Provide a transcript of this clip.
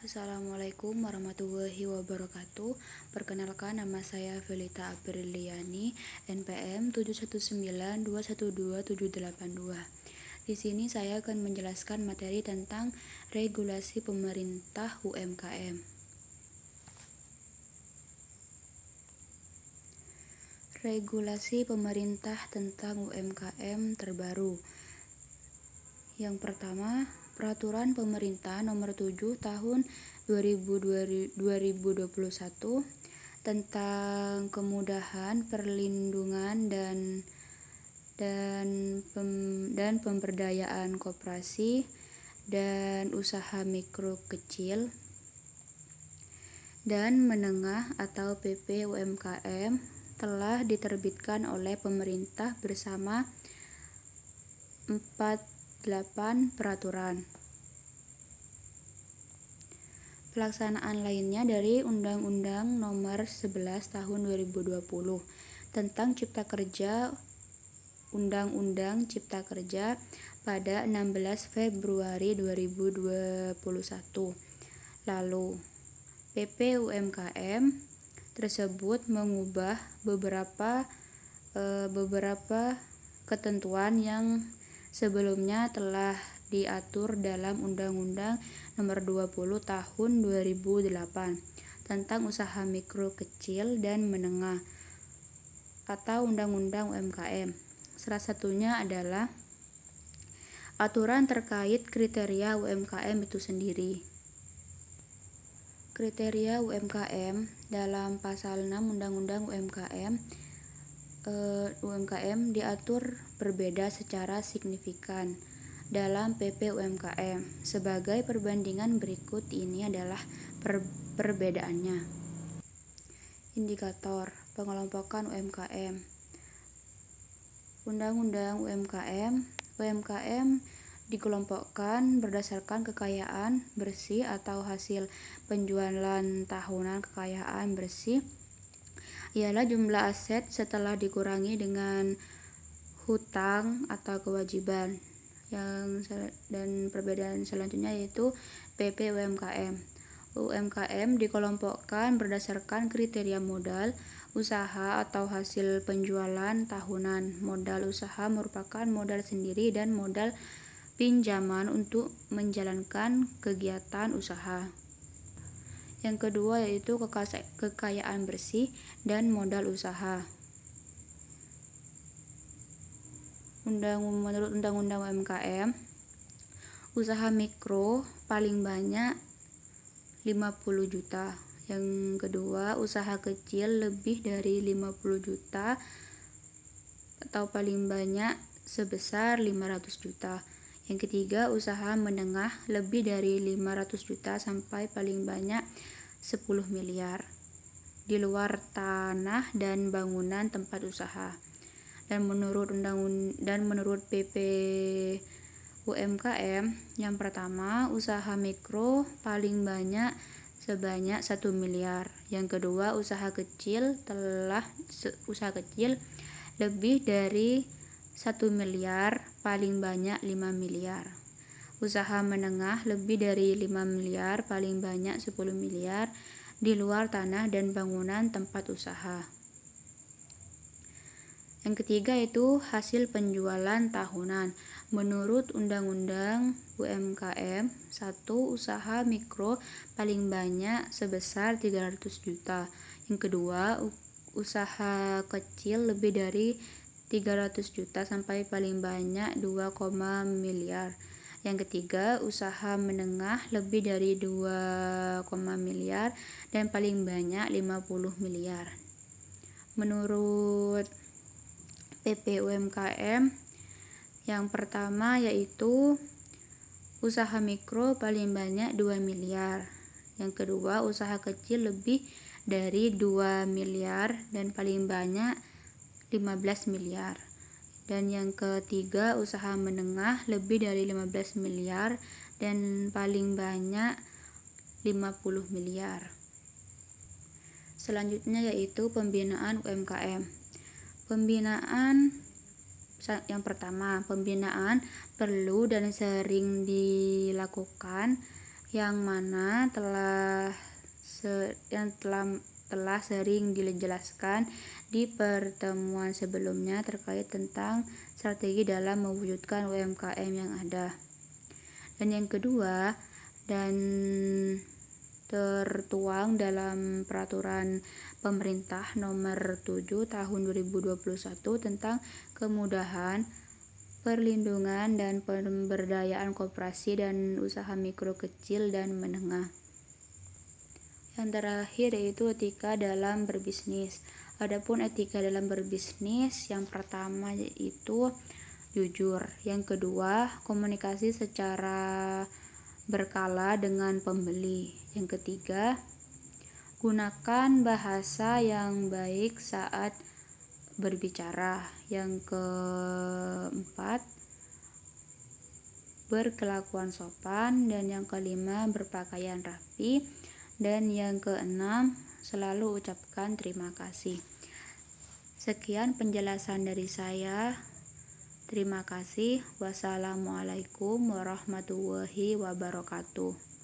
Assalamualaikum warahmatullahi wabarakatuh. Perkenalkan, nama saya Felita Apriliani, NPM 719212782. Di sini saya akan menjelaskan materi tentang regulasi pemerintah UMKM. Regulasi pemerintah tentang UMKM terbaru. Yang pertama, Peraturan Pemerintah Nomor 7 Tahun 2021 tentang kemudahan perlindungan dan pemberdayaan koperasi dan usaha mikro kecil dan menengah atau PP UMKM telah diterbitkan oleh pemerintah bersama 8 peraturan pelaksanaan lainnya dari Undang-Undang Nomor 11 Tahun 2020 tentang Cipta Kerja, Undang-Undang Cipta Kerja pada 16 Februari 2021. Lalu, PP UMKM tersebut mengubah beberapa ketentuan yang sebelumnya telah diatur dalam Undang-Undang Nomor 20 Tahun 2008 tentang usaha mikro kecil dan menengah atau Undang-Undang UMKM. Salah satunya adalah aturan terkait kriteria UMKM itu sendiri. Kriteria UMKM dalam pasal 6 Undang-Undang UMKM diatur berbeda secara signifikan dalam PP UMKM. Sebagai perbandingan berikut ini adalah perbedaannya. Indikator pengelompokan UMKM. Undang-Undang UMKM dikelompokkan berdasarkan kekayaan bersih atau hasil penjualan tahunan. Kekayaan bersih ialah jumlah aset setelah dikurangi dengan hutang atau kewajiban. Dan perbedaan selanjutnya yaitu PP UMKM. UMKM dikelompokkan berdasarkan kriteria modal usaha atau hasil penjualan tahunan. Modal usaha merupakan modal sendiri dan modal pinjaman untuk menjalankan kegiatan usaha. Yang kedua yaitu kekayaan bersih dan modal usaha. Menurut Undang-Undang UMKM, usaha mikro paling banyak 50 juta. Yang kedua, usaha kecil lebih dari 50 juta atau paling banyak sebesar 500 juta. Yang ketiga, usaha menengah lebih dari 500 juta sampai paling banyak 10 miliar di luar tanah dan bangunan tempat usaha. Dan menurut PP UMKM, yang pertama, usaha mikro paling banyak sebanyak 1 miliar. Yang kedua, usaha kecil lebih dari 1 miliar, paling banyak 5 miliar. Usaha menengah lebih dari 5 miliar, paling banyak 10 miliar di luar tanah dan bangunan tempat usaha. Yang ketiga itu hasil penjualan tahunan. Menurut Undang-Undang UMKM, satu usaha mikro paling banyak sebesar 300 juta. Yang kedua, usaha kecil lebih dari 300 juta sampai paling banyak 2, miliar. Yang ketiga, usaha menengah lebih dari 2, miliar dan paling banyak 50 miliar. Menurut PP UMKM, yang pertama yaitu usaha mikro paling banyak 2 miliar. Yang kedua, usaha kecil lebih dari 2 miliar dan paling banyak 15 miliar. Dan yang ketiga, usaha menengah lebih dari 15 miliar dan paling banyak 50 miliar. Selanjutnya yaitu pembinaan UMKM. Yang pertama, pembinaan perlu dan sering dilakukan yang mana telah sering dijelaskan di pertemuan sebelumnya terkait tentang strategi dalam mewujudkan UMKM yang ada. Dan yang kedua, dan tertuang dalam peraturan pemerintah nomor 7 tahun 2021 tentang kemudahan, perlindungan dan pemberdayaan koperasi dan usaha mikro, kecil dan menengah. Yang terakhir yaitu etika dalam berbisnis. Adapun etika dalam berbisnis, yang pertama yaitu jujur, yang kedua komunikasi secara berkala dengan pembeli, yang ketiga gunakan bahasa yang baik saat berbicara, yang keempat berkelakuan sopan, dan yang kelima berpakaian rapi, dan yang keenam selalu ucapkan terima kasih. Sekian penjelasan dari saya. Terima kasih. Wassalamualaikum warahmatullahi wabarakatuh.